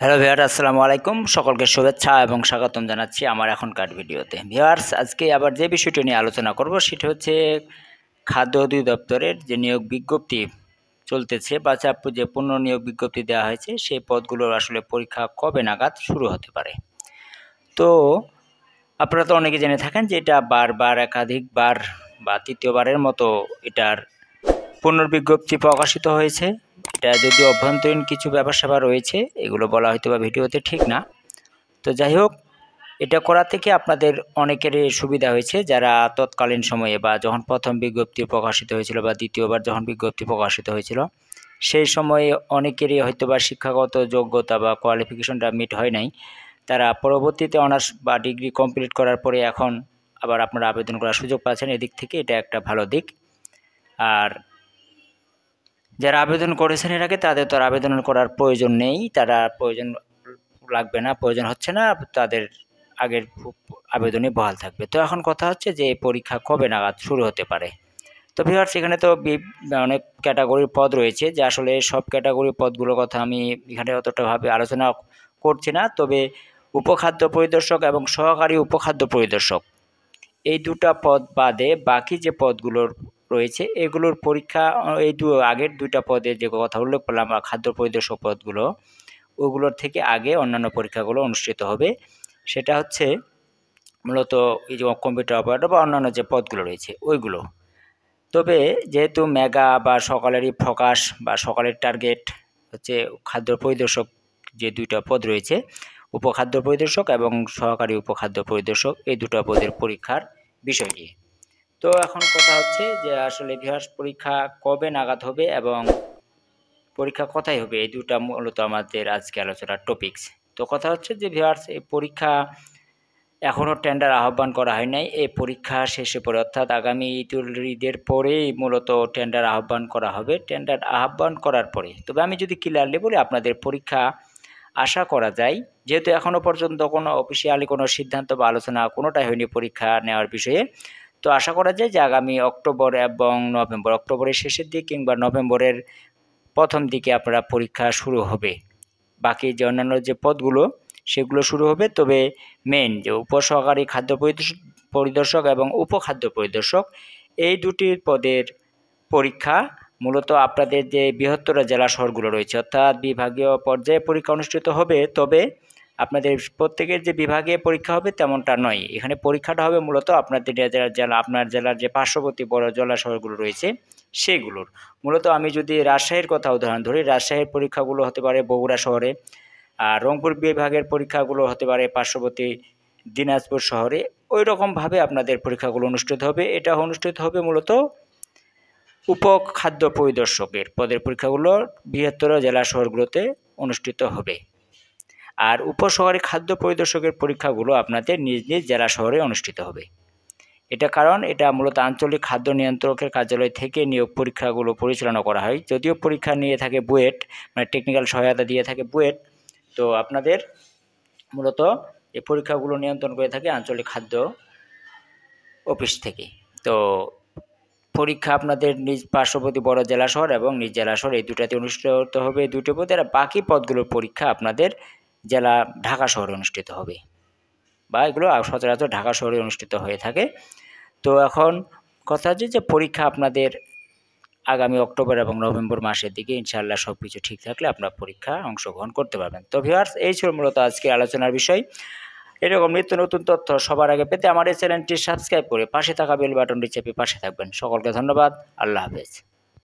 Hello viewers, আসসালামু আলাইকুম। সকলকে শুভেচ্ছা এবং স্বাগতম জানাচ্ছি আমার এখনকার ভিডিওতে। ভিউয়ার্স, আজকে আবার যে বিষয়টি নিয়ে আলোচনা করব সেটা হচ্ছে খাদ্য অধিদপ্তরের যে নিয়োগ বিজ্ঞপ্তি চলতেছে বা যে পুনর্নিয়োগ বিজ্ঞপ্তি দেওয়া হয়েছে সেই পদগুলোর আসলে পরীক্ষা কবে নাগাদ শুরু হতে পারে। তো আপনারা তো অনেকে জেনে থাকেন যে এটা বারবার একাধিকবার বা তৃতীয়বারের মতো এটার পুনর্বিজ্ঞপ্তি প্রকাশিত হয়েছে। এটা যদিও অভ্যন্তরীণ কিছু ব্যাপার-স্যাপার রয়েছে, এগুলো বলা হয়তোবা ভিডিওতে ঠিক না। তো যাই হোক, এটা করা থেকে আপনাদের অনেকেরই সুবিধা হয়েছে যারা তৎকালীন সময়ে বা যখন প্রথম বিজ্ঞপ্তি প্রকাশিত হয়েছিল বা দ্বিতীয়বার যখন বিজ্ঞপ্তি প্রকাশিত হয়েছিল, সেই সময়ে অনেকেরই হয়তোবা শিক্ষাগত যোগ্যতা বা কোয়ালিফিকেশনটা মিট হয় নাই। তারা পরবর্তীতে অনার্স বা ডিগ্রি কমপ্লিট করার পরে এখন আবার আপনারা আবেদন করার সুযোগ পাচ্ছেন। এদিক থেকে এটা একটা ভালো দিক। আর যারা আবেদন করেছেন এর আগে তাদের তো আর আবেদন করার প্রয়োজন নেই, তারা প্রয়োজন লাগবে না, প্রয়োজন হচ্ছে না, তাদের আগের আবেদনই বহাল থাকবে। তো এখন কথা হচ্ছে যে এই পরীক্ষা কবে নাগাদ শুরু হতে পারে। তো ভিউয়ার্স, এখানে তো অনেক ক্যাটাগরির পদ রয়েছে, যে আসলে সব ক্যাটাগরির পদগুলোর কথা আমি এখানে অতটাভাবে আলোচনা করছি না। তবে উপখাদ্য পরিদর্শক এবং সহকারী উপখাদ্য পরিদর্শক এই দুটা পদ বাদে বাকি যে পদগুলোর রয়েছে এগুলোর পরীক্ষা এই আগের দুইটা পদের যে কথা উল্লেখ করলাম খাদ্য পরিদর্শক পদগুলো, ওগুলোর থেকে আগে অন্যান্য পরীক্ষাগুলো অনুষ্ঠিত হবে। সেটা হচ্ছে মূলত এই যে কম্পিউটার অপারেটর বা অন্যান্য যে পদগুলো রয়েছে ওইগুলো। তবে যেহেতু মেগা বা সকালেরই ফোকাস বা সকালের টার্গেট হচ্ছে খাদ্য পরিদর্শক, যে দুইটা পদ রয়েছে উপখাদ্য পরিদর্শক এবং সহকারী উপখাদ্য পরিদর্শক, এই দুটো পদের পরীক্ষার বিষয় নিয়ে। তো এখন কথা হচ্ছে যে আসলে ভিউয়ার্স, পরীক্ষা কবে নাগাদ হবে এবং পরীক্ষা কোথায় হবে, এই দুটা মূলত আমাদের আজকে আলোচনার টপিকস। তো কথা হচ্ছে যে ভিউয়ার্স, এই পরীক্ষা এখনও টেন্ডার আহ্বান করা হয় নাই। এই পরীক্ষা শেষে পরে অর্থাৎ আগামী ঈদের পরেই মূলত টেন্ডার আহ্বান করা হবে। টেন্ডার আহ্বান করার পরে তবে আমি যদি ক্লিয়ারলি বলি, আপনাদের পরীক্ষা আশা করা যায়, যেহেতু এখনও পর্যন্ত কোনো অফিসিয়ালি কোনো সিদ্ধান্ত বা আলোচনা কোনোটাই হয়নি পরীক্ষা নেওয়ার বিষয়ে, তো আশা করা যায় যে আগামী অক্টোবর এবং নভেম্বর, অক্টোবরের শেষের দিক কিংবা নভেম্বরের প্রথম দিকে আপনারা পরীক্ষা শুরু হবে। বাকি যে অন্যান্য যে পদগুলো সেগুলো শুরু হবে। তবে মেইন যে উপসহকারী খাদ্য পরিদর্শক এবং উপখাদ্য পরিদর্শক, এই দুটি পদের পরীক্ষা মূলত আপনাদের যে বৃহত্তর জেলা শহরগুলো রয়েছে অর্থাৎ বিভাগীয় পর্যায়ে পরীক্ষা অনুষ্ঠিত হবে। তবে আপনাদের প্রত্যেকের যে বিভাগে পরীক্ষা হবে তেমনটা নয়, এখানে পরীক্ষাটা হবে মূলত আপনাদের জেলা আপনার জেলার যে পার্শ্ববর্তী বড় জেলা শহরগুলো রয়েছে সেগুলোর। মূলত আমি যদি রাজশাহীর কথা উদাহরণ ধরি, রাজশাহীর পরীক্ষাগুলো হতে পারে বগুড়া শহরে, আর রংপুর বিভাগের পরীক্ষাগুলো হতে পারে পার্শ্ববর্তী দিনাজপুর শহরে। ওই রকমভাবে আপনাদের পরীক্ষাগুলো অনুষ্ঠিত হবে। এটা অনুষ্ঠিত হবে মূলত উপখাদ্য পরিদর্শকের পদের পরীক্ষাগুলো বৃহত্তর জেলা শহরগুলোতে অনুষ্ঠিত হবে। আর উপসহকারী খাদ্য পরিদর্শকের পরীক্ষাগুলো আপনাদের নিজ নিজ জেলা শহরে অনুষ্ঠিত হবে। এটা কারণ এটা মূলত আঞ্চলিক খাদ্য নিয়ন্ত্রকের কার্যালয় থেকে নিয়োগ পরীক্ষাগুলো পরিচালনা করা হয়। যদিও পরীক্ষা নিয়ে থাকে বুয়েট, মানে টেকনিক্যাল সহায়তা দিয়ে থাকে বুয়েট, তো আপনাদের মূলত এই পরীক্ষাগুলো নিয়ন্ত্রণ করে থাকে আঞ্চলিক খাদ্য অফিস থেকে। তো পরীক্ষা আপনাদের নিজ পার্শ্ববর্তী বড় জেলা শহর এবং নিজ জেলা শহর এই দুটাতে অনুষ্ঠিত হবে, দুটো পদে। আর বাকি পদগুলোর পরীক্ষা আপনাদের জেলা ঢাকা শহরে অনুষ্ঠিত হবে, বা এগুলো সচরাচর ঢাকা শহরে অনুষ্ঠিত হয়ে থাকে। তো এখন কথা হচ্ছে যে পরীক্ষা আপনাদের আগামী অক্টোবর এবং নভেম্বর মাসের দিকে ইনশাআল্লাহ সব কিছু ঠিক থাকলে আপনারা পরীক্ষা অংশগ্রহণ করতে পারবেন। তো ভিউয়ার্স, এই ছিল মূলত আজকে আলোচনার বিষয়। এরকম নিত্য নতুন তথ্য সবার আগে পেতে আমার এই চ্যানেলটি সাবস্ক্রাইব করে পাশে থাকা বেল বাটনটি চেপে পাশে থাকবেন। সকলকে ধন্যবাদ। আল্লাহ হাফেজ।